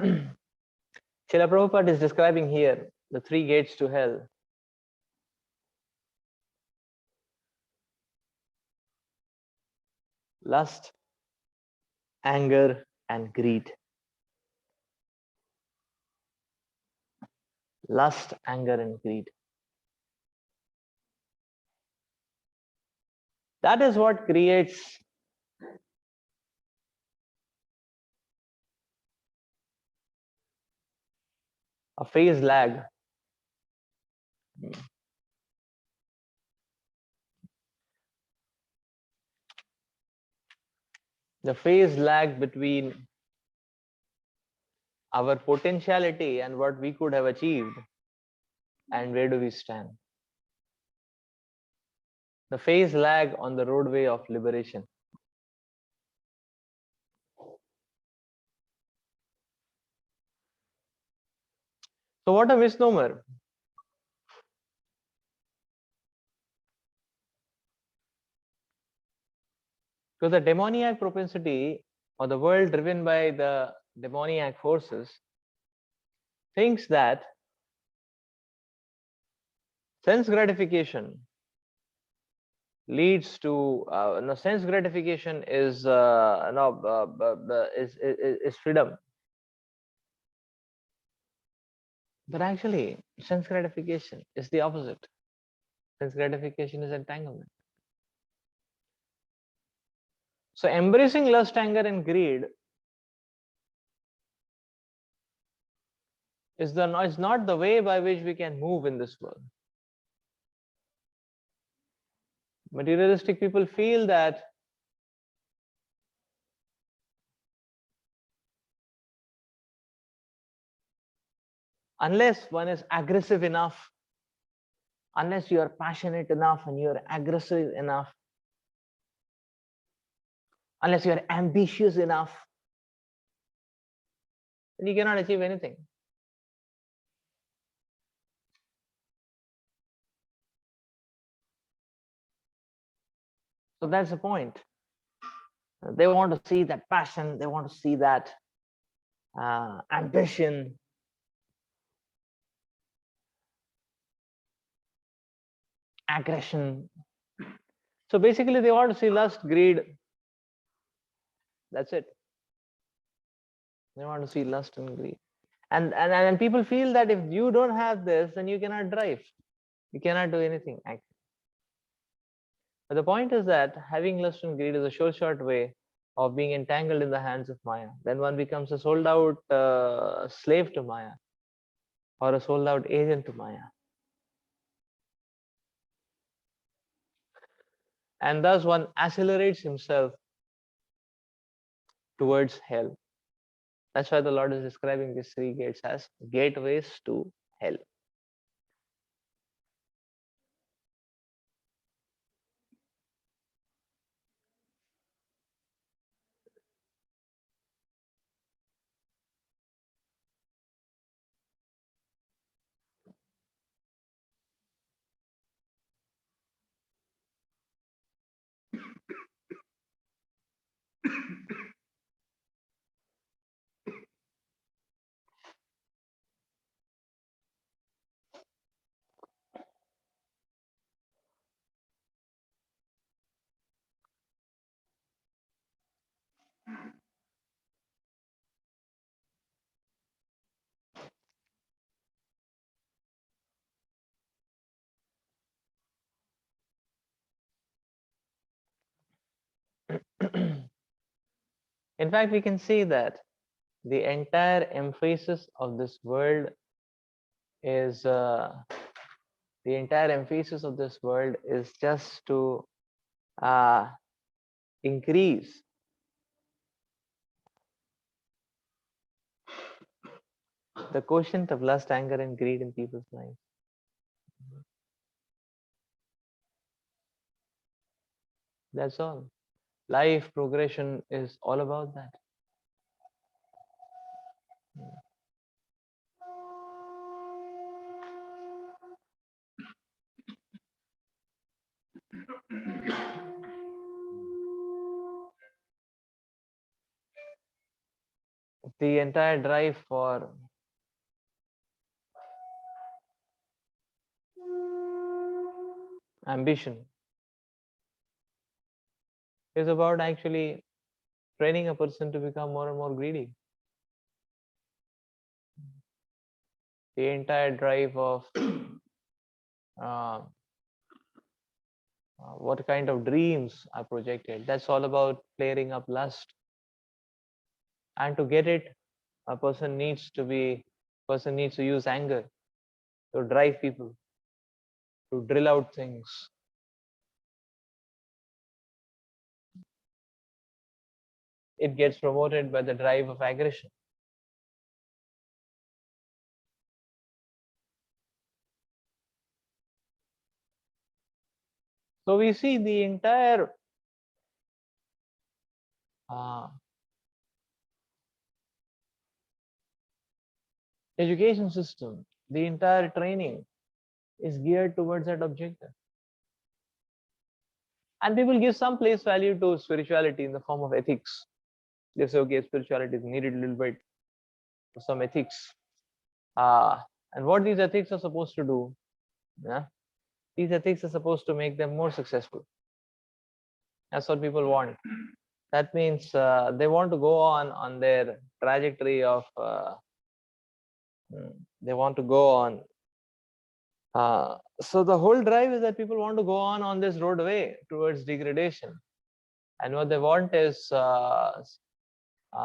Srila Prabhupada is describing here the three gates to hell. Lust, anger, and greed. Lust, anger, and greed. That is what creates a phase lag. The phase lag between our potentiality and what we could have achieved, and where do we stand. The phase lag on the roadway of liberation. So what a misnomer. Because the demoniac propensity, or the world driven by the demoniac forces, thinks that sense gratification leads to no, sense gratification is is freedom. But actually, sense gratification is the opposite. Sense gratification is entanglement. So embracing lust, anger, and greed is not the way by which we can move in this world. Materialistic people feel that unless one is aggressive enough, unless you are passionate enough and you are aggressive enough, unless you are ambitious enough, then you cannot achieve anything. So that's the point. They want to see that passion, they want to see that ambition. Aggression. So basically, they want to see lust, greed. That's it. They want to see lust and greed. And people feel that if you don't have this, then you cannot drive. You cannot do anything, actually. But the point is that having lust and greed is a short way of being entangled in the hands of Maya. Then one becomes a sold out slave to Maya, or a sold out agent to Maya. And thus one accelerates himself towards hell. That's why the Lord is describing these three gates as gateways to hell. In fact, we can see that the entire emphasis of this world is just to increase the quotient of lust, anger, and greed in people's minds. That's all. Life progression is all about that. the entire drive for ambition is about actually training a person to become more and more greedy. The entire drive of uh, what kind of dreams are projected, that's all about clearing up lust. And to get it, a person needs to use anger to drive people, to drill out things. It gets promoted by the drive of aggression. So we see the entire uh, education system, the entire training is geared towards that objective. And people give some place value to spirituality in the form of ethics. They say, okay, spirituality is needed a little bit for some ethics. And what these ethics are supposed to do, yeah, these ethics are supposed to make them more successful. That's what people want. That means they want to go on their trajectory of they want to go on. So the whole drive is that people want to go on this roadway towards degradation, and what they want is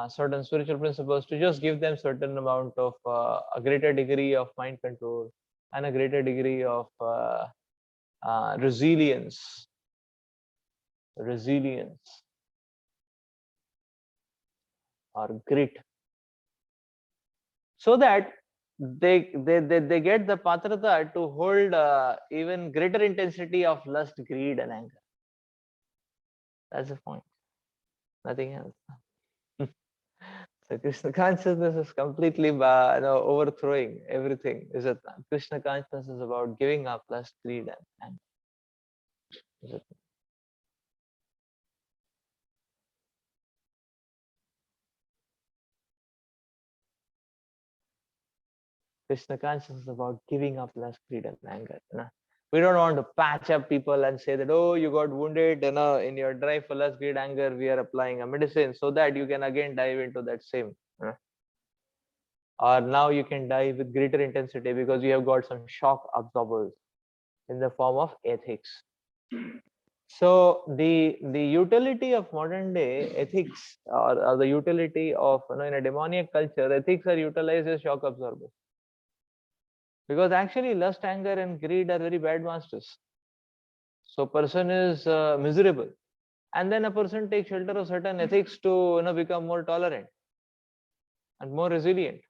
certain spiritual principles to just give them certain amount of a greater degree of mind control and a greater degree of resilience or grit, so that they get the patrata to hold even greater intensity of lust, greed, and anger. That's the point, nothing else. So Krishna consciousness is completely overthrowing everything. Is it? Krishna consciousness is about giving up lust, greed, and anger. Is it? Krishna consciousness is about giving up lust, greed, and anger. We don't want to patch up people and say that, oh, you got wounded, in your drive for lust, greed, anger, we are applying a medicine so that you can again dive into that same. Or now you can dive with greater intensity because you have got some shock absorbers in the form of ethics. So the utility of modern day ethics, or the utility of, in a demoniac culture, ethics are utilized as shock absorbers. Because actually lust, anger, and greed are very bad masters. So person is miserable, and then a person takes shelter of certain ethics to become more tolerant and more resilient.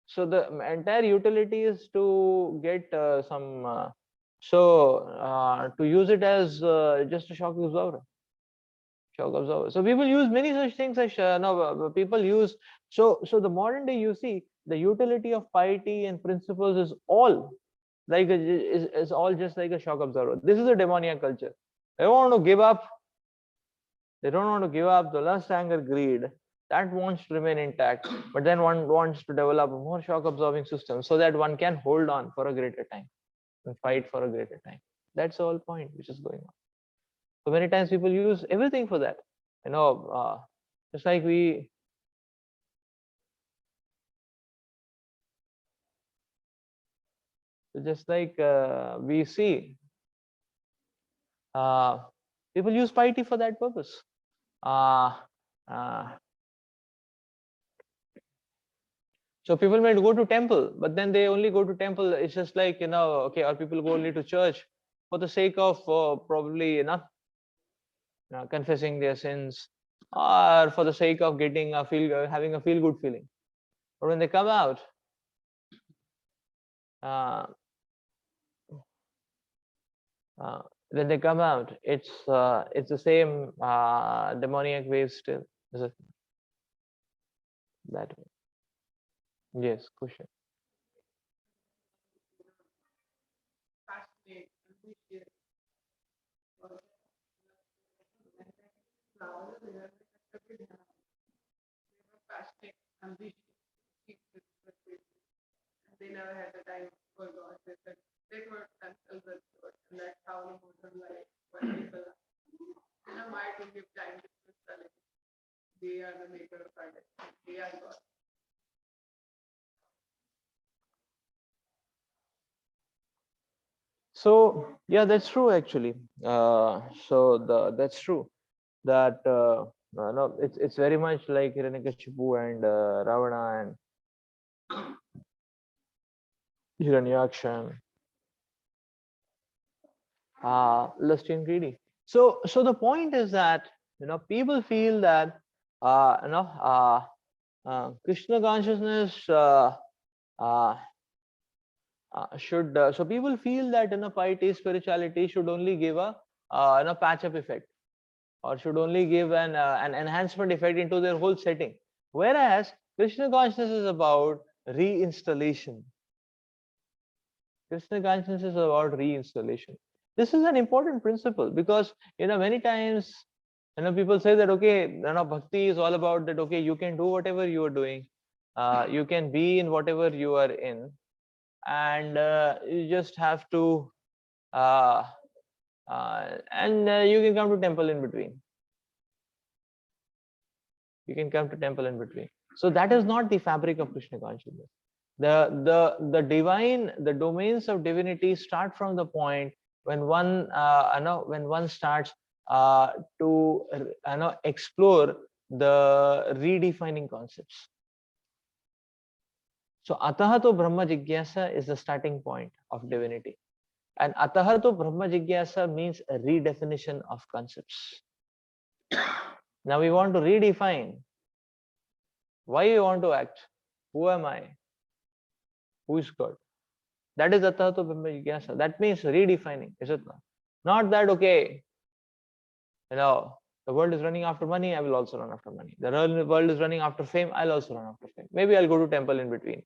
So the entire utility is to get to use it as just a shock absorber. So people use many such things as people use. So the modern day, you see, the utility of piety and principles is all is all just like a shock absorber. This is a demoniac culture. They don't want to give up. They don't want to give up the lust, anger, greed. That wants to remain intact, but then one wants to develop a more shock absorbing system so that one can hold on for a greater time and fight for a greater time. That's the whole point which is going on. So many times people use everything for that. Just like we see uh, people use piety for that purpose. Uh, uh, so people might go to temple, but then they only go to temple. It's just like, okay, or people go only to church for the sake of probably confessing their sins, or for the sake of getting having a feel good feeling. But when they come out, uh, when they come out, it's the same demoniac wave still. Is it that way? Yes, question. ambition. They never had the time for God. They were themselves as God, and that's how the modern life, when people might to give time to spirituality. They are the maker of our destiny. They are God. So yeah, that's true actually. That's true that no, it's very much like Hiranyakashipu and Ravana and Hiranyaksha, lusty and greedy. So the point is that people feel that Krishna consciousness uh, should so people feel that piety spirituality should only give a patch up effect, or should only give an enhancement effect into their whole setting, whereas Krishna consciousness is about reinstallation. Krishna consciousness is about reinstallation. This is an important principle because many times people say that okay, bhakti is all about that, okay, you can do whatever you are doing, you can be in whatever you are in, and you just have to uh, and you can come to temple in between. You can come to temple in between. So that is not the fabric of Krishna consciousness. The divine, the domains of divinity start from the point when one when one starts to explore the redefining concepts. So ataha to brahma jigyasa is the starting point of divinity, and ataha to brahma jigyasa means a redefinition of concepts. Now we want to redefine why you want to act, who am I, who is God. That is Atahato Brahma Jigyasa. That means redefining, is it not? Not that, okay, the world is running after money, I will also run after money. The world is running after fame, I'll also run after fame. Maybe I'll go to temple in between,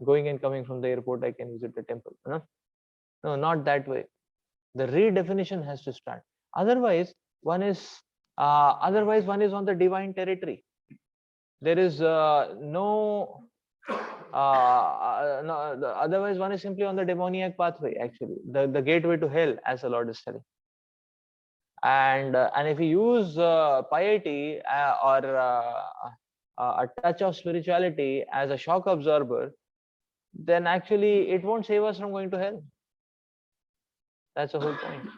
Going and coming from the airport, I can visit the temple, No, not that way. The redefinition has to start. Otherwise, one is on the divine territory. There is no otherwise one is simply on the demoniac pathway, actually the gateway to hell, as the Lord is telling. And if you use piety or a touch of spirituality as a shock absorber, then actually it won't save us from going to hell. That's the whole point.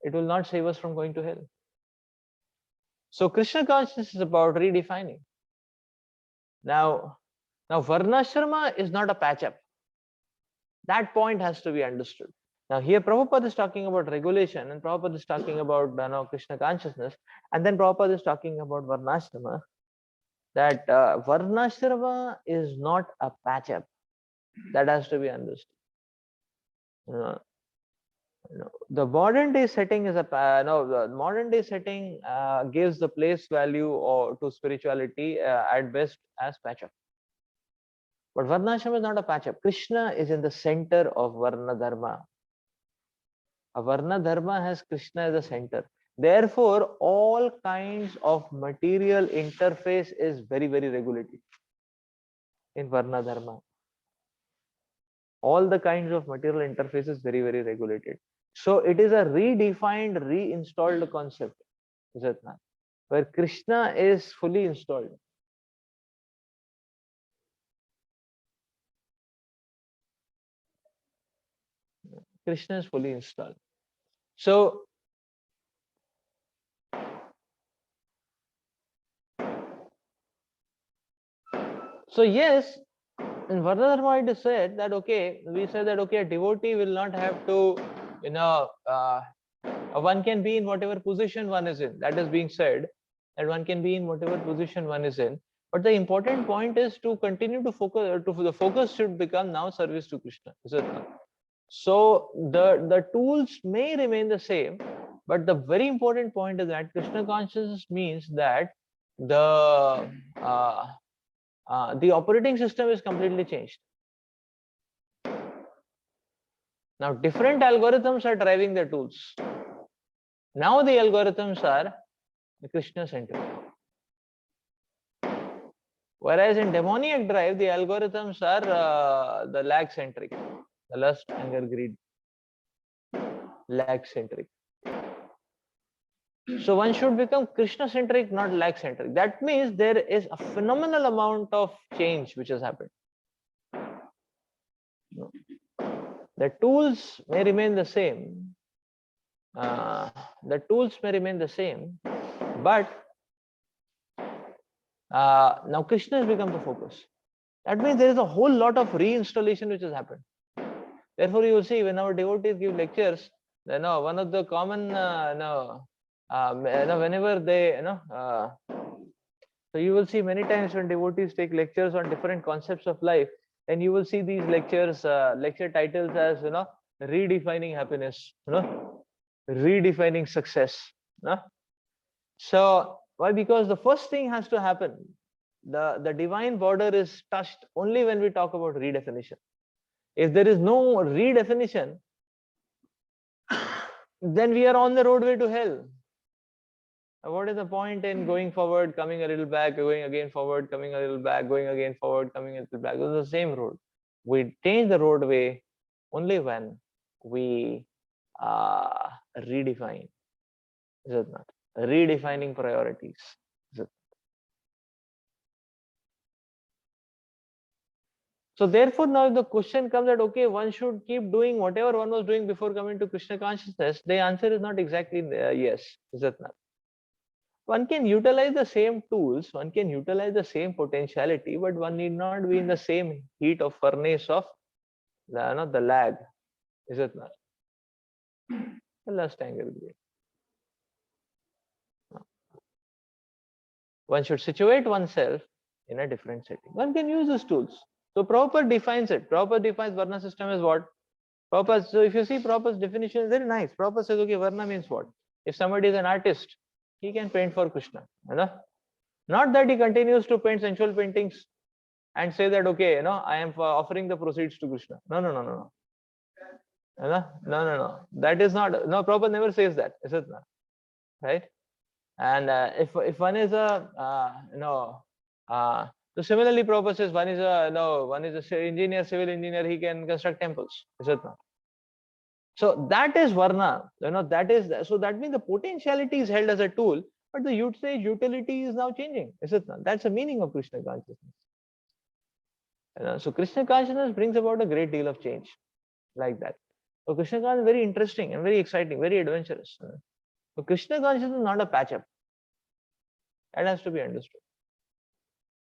It will not save us from going to hell. So Krishna consciousness is about redefining. Now Varnashrama is not a patch-up. That point has to be understood. Now here Prabhupada is talking about regulation, and Prabhupada is talking about Krishna consciousness, and then Prabhupada is talking about Varnashrama. That Varnashrama is not a patch-up. That has to be understood. The modern day setting is the modern day setting gives the place value or to spirituality at best as patch-up. But Varnashrama is not a patch-up. Krishna is in the center of Varna Dharma. A Varna Dharma has Krishna as the center. Therefore, all kinds of material interface is very, very regulated in Varna Dharma. All the kinds of material interface is very, very regulated. So it is a redefined, reinstalled concept, is it not? Where Krishna is fully installed. Krishna is fully installed. So yes, in Varna Dharma it is said that okay, we said that okay, a devotee will not have to, one can be in whatever position one is in. That is being said, that one can be in whatever position one is in. But the important point is to continue to focus. The focus should become now service to Krishna. Is it not? So the tools may remain the same, but the very important point is that Krishna consciousness means that the operating system is completely changed. Now different algorithms are driving the tools. Now the algorithms are Krishna centered. Whereas in demoniac drive, the algorithms are the lag centric, the lust, anger, greed, lag centric. So one should become Krishna centric, not lag centric. That means there is a phenomenal amount of change which has happened. The tools may remain the same. The tools may remain the same, but now Krishna has become the focus. That means there is a whole lot of reinstallation which has happened. Therefore, you will see when our devotees give lectures, one of the common, whenever they, so you will see many times when devotees take lectures on different concepts of life, and you will see these lectures, lecture titles as, redefining happiness, redefining success. So why? Because the first thing has to happen. The divine border is touched only when we talk about redefinition. If there is no redefinition, then we are on the roadway to hell. What is the point in going forward, coming a little back, going again forward, coming a little back, going again forward, coming a little back? It was the same road. We change the roadway only when we redefine. Is it not? Redefining priorities. Is it? So therefore, now the question comes that, okay, one should keep doing whatever one was doing before coming to Krishna consciousness. The answer is not exactly yes. Is it not? One can utilize the same tools, one can utilize the same potentiality, but one need not be in the same heat of furnace of the lag. Is it not? The lust, anger, greed. One should situate oneself in a different setting. One can use these tools. So Prabhupada defines it. Prabhupada defines Varna system as what? Prabhupada, so if you see Prabhupada's definition is very nice. Prabhupada says, okay, Varna means what? If somebody is an artist, he can paint for Krishna. Not that he continues to paint sensual paintings and say that, okay, I am offering the proceeds to Krishna. No. No. That is not, no, Prabhupada never says that. Is it not? Right? And if one is a, so similarly, Prabhupada says one is a engineer, civil engineer, he can construct temples. Is it not? So that is Varna. That is, so that means the potentiality is held as a tool, but the usage utility is now changing. Is it not? That's the meaning of Krishna consciousness. So Krishna consciousness brings about a great deal of change like that. So Krishna consciousness is very interesting and very exciting, very adventurous. So Krishna consciousness is not a patch up. That has to be understood.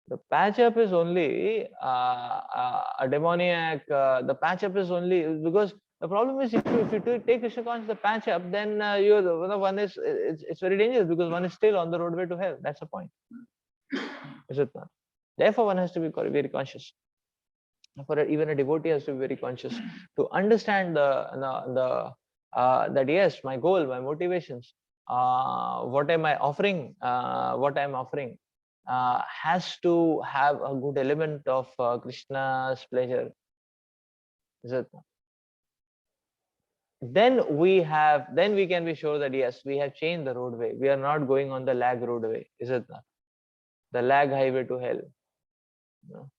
The patch up is only a demoniac. The patch up is only because the problem is if you take Krishna consciousness the patch up, then one is it's very dangerous because one is still on the roadway to hell. That's the point. Is it not? Therefore, one has to be very conscious. For even a devotee has to be very conscious to understand that yes, my goal, my motivations, what am I offering? What I'm offering has to have a good element of Krishna's pleasure. Is it? Then we can be sure that yes, we have changed the roadway. We are not going on the lag roadway. Is it not? The lag highway to hell. No?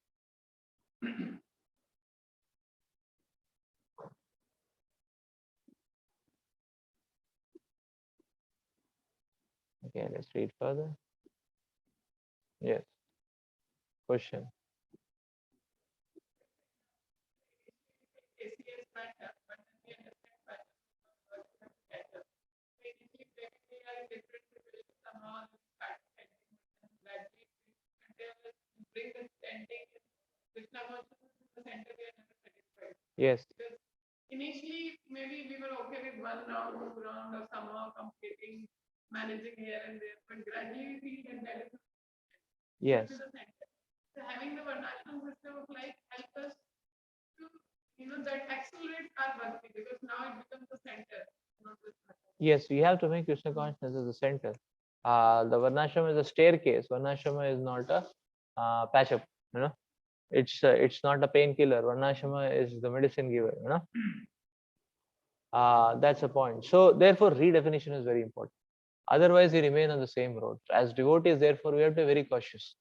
Okay, let's read further. Yes. Question. Yes. Initially, maybe we were okay with 1 round, 2 round, or somehow completing, managing here and there, but gradually we get better. Yes. To the center. So having the Varnashram system of life help us to, that accelerates our bhakti because now it becomes the center. Yes, we have to make Krishna consciousness as the center. The Varnashram is a staircase. Varnashram is not a patch up. It's not a painkiller. Varnashram is the medicine giver. That's the point. So therefore, redefinition is very important. Otherwise, we remain on the same road. As devotees, therefore, we have to be very cautious.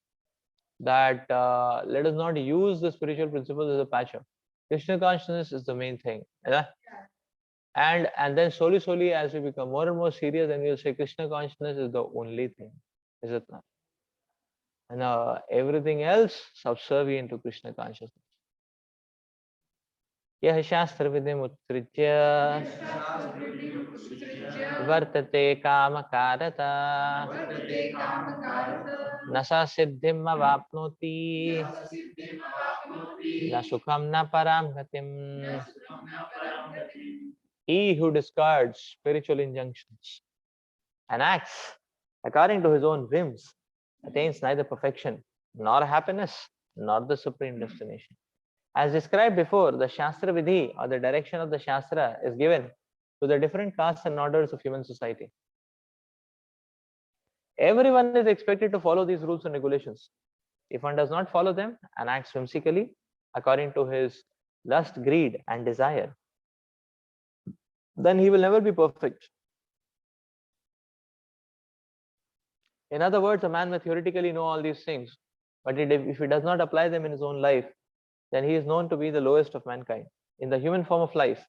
that let us not use the spiritual principles as a patch-up. Krishna consciousness is the main thing. Yeah? And then slowly, as we become more and more serious, then we'll say Krishna consciousness is the only thing. Is it not? And everything else subservient to Krishna consciousness. यह शास्त्र विधिमुत्सृज्य वर्तते कामकारता न स सिद्धिम् अवाप्नोति न सुखम न पराम गतिम्. He who discards spiritual injunctions and acts according to his own whims attains neither perfection nor happiness nor the supreme destination. As described before, the Shastra Vidhi or the direction of the Shastra is given to the different castes and orders of human society. Everyone is expected to follow these rules and regulations. If one does not follow them and acts whimsically according to his lust, greed, and desire, then he will never be perfect. In other words, a man may theoretically know all these things, but if he does not apply them in his own life, then he is known to be the lowest of mankind. In the human form of life,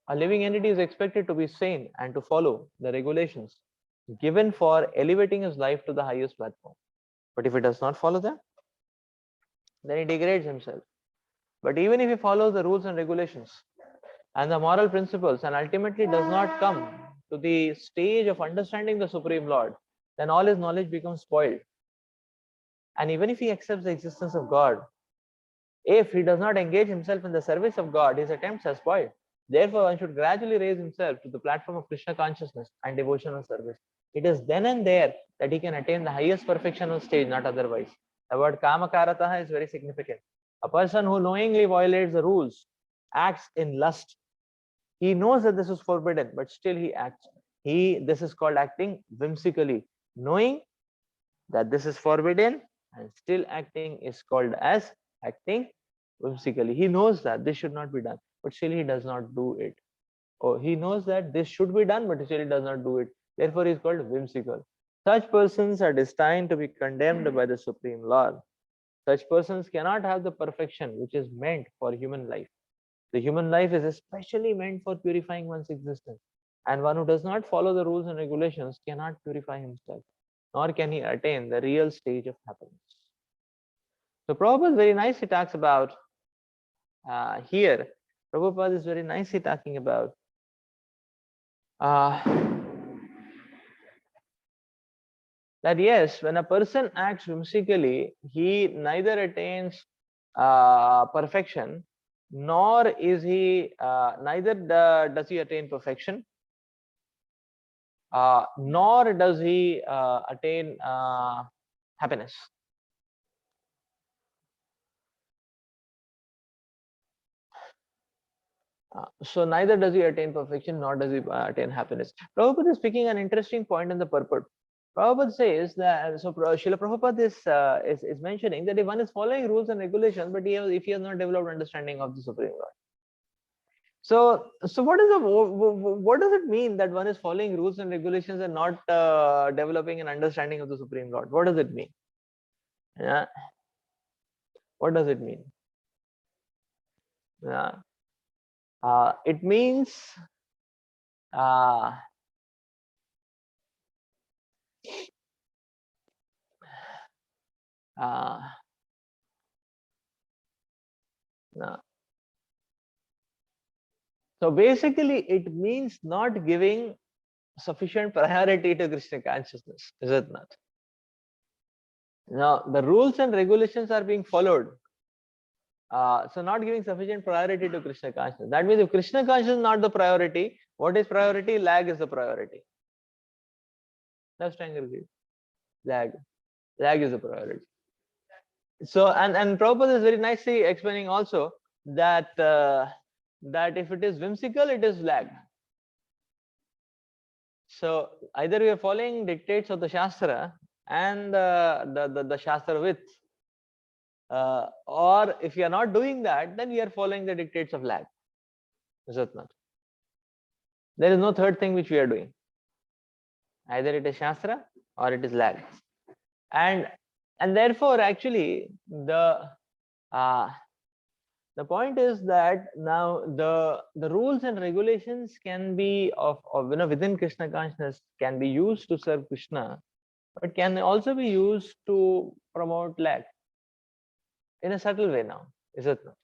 a living entity is expected to be sane and to follow the regulations given for elevating his life to the highest platform. But if he does not follow them, then he degrades himself. But even if he follows the rules and regulations and the moral principles and ultimately does not come to the stage of understanding the Supreme Lord, then all his knowledge becomes spoiled. And even if he accepts the existence of God, if he does not engage himself in the service of God, his attempts are spoiled. Therefore, one should gradually raise himself to the platform of Krishna consciousness and devotional service. It is then and there that he can attain the highest perfectional stage, not otherwise. The word kamakarataha is very significant. A person who knowingly violates the rules, acts in lust. He knows that this is forbidden, but still he acts. This is called acting whimsically. Knowing that this is forbidden and still acting is called as acting whimsically. He knows that this should not be done, but still he does not do it. Or he knows that this should be done, but still he does not do it. Therefore, he is called whimsical. Such persons are destined to be condemned by the Supreme Lord. Such persons cannot have the perfection which is meant for human life. The human life is especially meant for purifying one's existence. And one who does not follow the rules and regulations cannot purify himself, nor can he attain the real stage of happiness. So Prabhupada very nicely talks about here. Prabhupada is very nicely talking about that yes, when a person acts whimsically, he neither attains perfection, nor is he neither does he attain perfection, nor does he attain happiness. So neither does he attain perfection, nor does he attain happiness. Prabhupada is speaking an interesting point in the purport. Prabhupada says that, so Srila Prabhupada is mentioning that if one is following rules and regulations, but if he has not developed understanding of the Supreme Lord. So what does it mean that one is following rules and regulations and not developing an understanding of the Supreme Lord? What does it mean? Yeah. What does it mean? Yeah. It means no. So basically, it means not giving sufficient priority to Krishna consciousness, is it not? Now, the rules and regulations are being followed. So not giving sufficient priority to Krishna consciousness. That means if Krishna consciousness is not the priority, what is priority? Lag is the priority. Left triangle view. Lag. Lag is the priority. So and Prabhupada is very nicely explaining also that that if it is whimsical, it is lag. So either we are following dictates of the Shastra and the Shastra width, or if you are not doing that, then we are following the dictates of lag. Is it not? There is no third thing which we are doing. Either it is Shastra or it is lag. and therefore actually the point is that now the rules and regulations can be of within Krishna consciousness can be used to serve Krishna, but can also be used to promote lack in a subtle way now, is it not?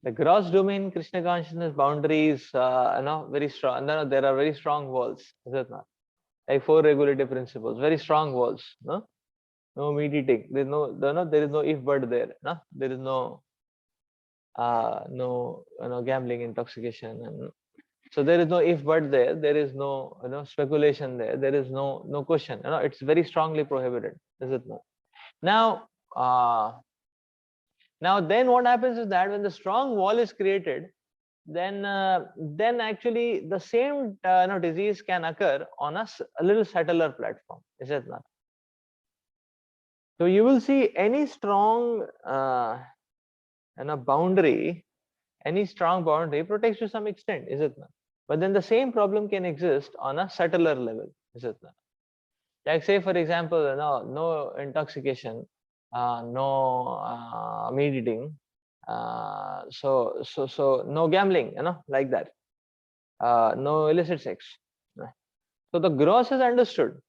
The gross domain Krishna consciousness boundaries, very strong. No, there are very strong walls, is it not? Like 4 regulative principles, very strong walls. No meat eating. There is no if but there. No, there is no gambling, intoxication, and so there is no if but there. There is no speculation there. There is no question. It's very strongly prohibited, is it not? Now, then what happens is that when the strong wall is created, then actually the same disease can occur on a little subtler platform, is it not? So you will see any strong boundary, any strong boundary protects to some extent, is it not? But then the same problem can exist on a subtler level, is it not? Like say for example, no intoxication, no meat eating, so no gambling, like that, no illicit sex. So the gross is understood,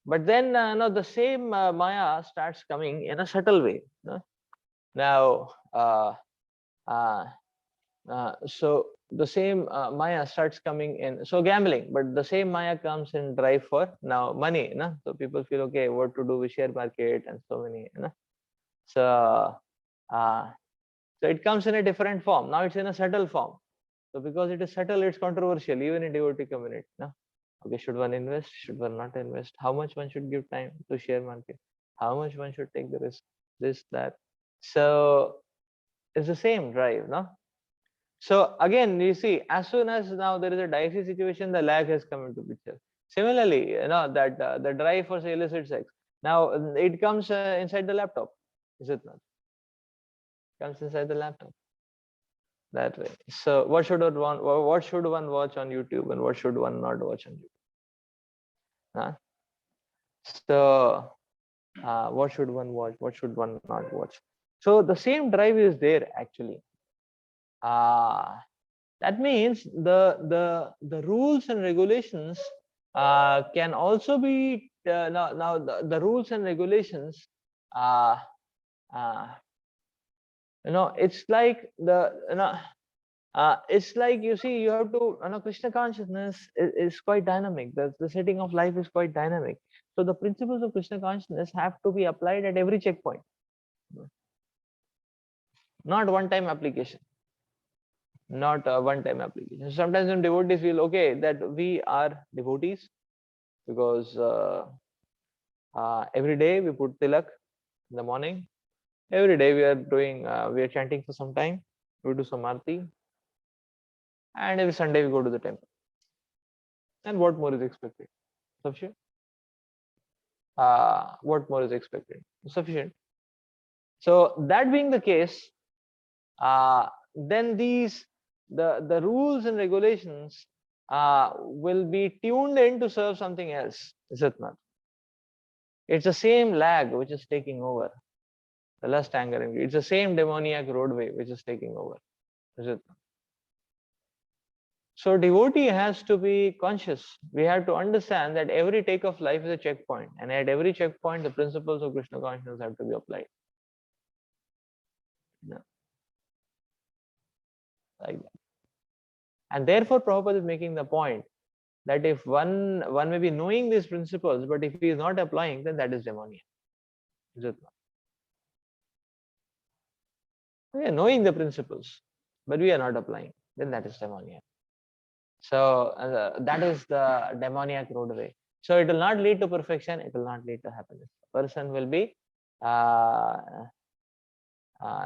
but then the same Maya starts coming in a subtle way. Now, so the same Maya starts coming in. So gambling, but the same Maya comes in drive for now money. So people feel okay, what to do with share market and so many. So it comes in a different form. Now it's in a subtle form. So because it is subtle, it's controversial even in devotee community. Okay, should one invest? Should one not invest? How much one should give time to share market? How much one should take the risk? This, that. So it's the same drive, no? So again, you see, as soon as now there is a dicey situation, the lag has come into picture. Similarly, that the drive for say illicit sex. Now it comes inside the laptop, is it not? It comes inside the laptop. That way. So what should one watch on YouTube and what should one not watch on YouTube? So what should one watch? What should one not watch? So the same drive is there actually. That means the rules and regulations can also be now the rules and regulations. It's like it's like you see you have to Krishna consciousness is quite dynamic. The setting of life is quite dynamic. So the principles of Krishna consciousness have to be applied at every checkpoint, not one-time application. Not a one-time application. Sometimes when devotees feel okay that we are devotees because every day we put tilak in the morning. Every day we are doing we are chanting for some time. We do some arti, and every Sunday we go to the temple. And what more is expected? Sufficient. What more is expected? Sufficient. So that being the case, then the rules and regulations will be tuned in to serve something else, is it not? It's the same lag which is taking over. The lust, anger, and greed. It's the same demoniac roadway which is taking over, is it not? So devotee has to be conscious. We have to understand that every take of life is a checkpoint, and at every checkpoint, the principles of Krishna consciousness have to be applied. Yeah. Like that. And therefore, Prabhupada is making the point that if one may be knowing these principles, but if he is not applying, then that is demoniac. Is it not? We are knowing the principles, but we are not applying, then that is demoniac. So that is the demoniac roadway. So it will not lead to perfection, it will not lead to happiness. A person will be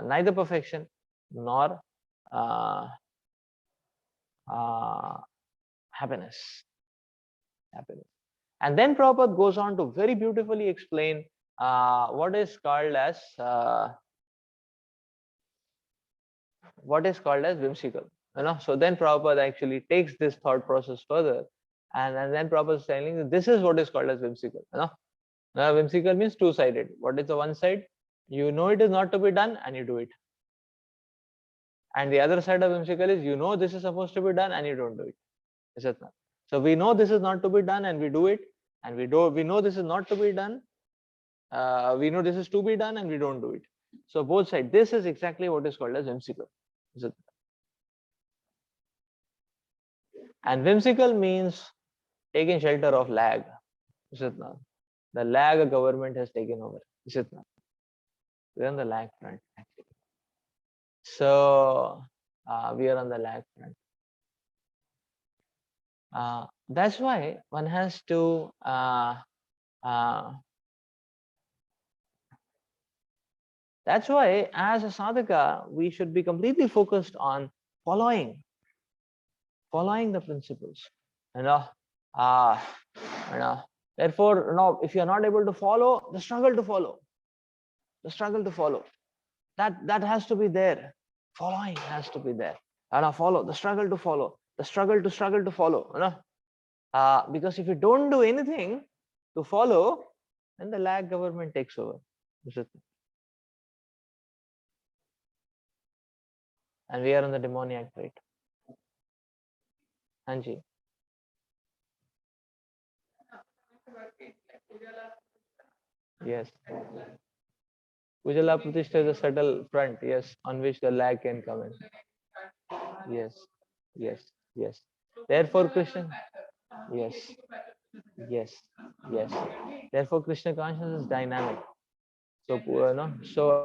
neither perfection nor happiness. And then Prabhupada goes on to very beautifully explain what is called as whimsical. So then Prabhupada actually takes this thought process further, and then Prabhupada is telling this is what is called as whimsical. Now, whimsical means two-sided. What is the one side? You know it is not to be done and you do it. And the other side of whimsical is you know this is supposed to be done and you don't do it. Is it not? So we know this is not to be done and we do it, and we know this is not to be done. We know this is to be done and we don't do it. So both sides. This is exactly what is called as whimsical. Is it? And whimsical means taking shelter of lag. Is it not? The lag government has taken over. Is it not? We're on the lag front actually. So we are on the lag front. That's why one has to that's why as a sadhaka we should be completely focused on following the principles, you know. uh, you know Therefore, if you are not able to follow, the struggle to follow, that has to be there. Following has to be there. Follow the struggle to follow, the struggle to follow, because if you don't do anything to follow, then the lag government takes over. And we are on the demoniac rate. Hanji. Yes. Ujala Pratishtha is a subtle front, yes, on which the lag can come in. Yes, yes, yes. Therefore, Krishna, yes, yes, yes. Therefore, Krishna consciousness is dynamic. So, so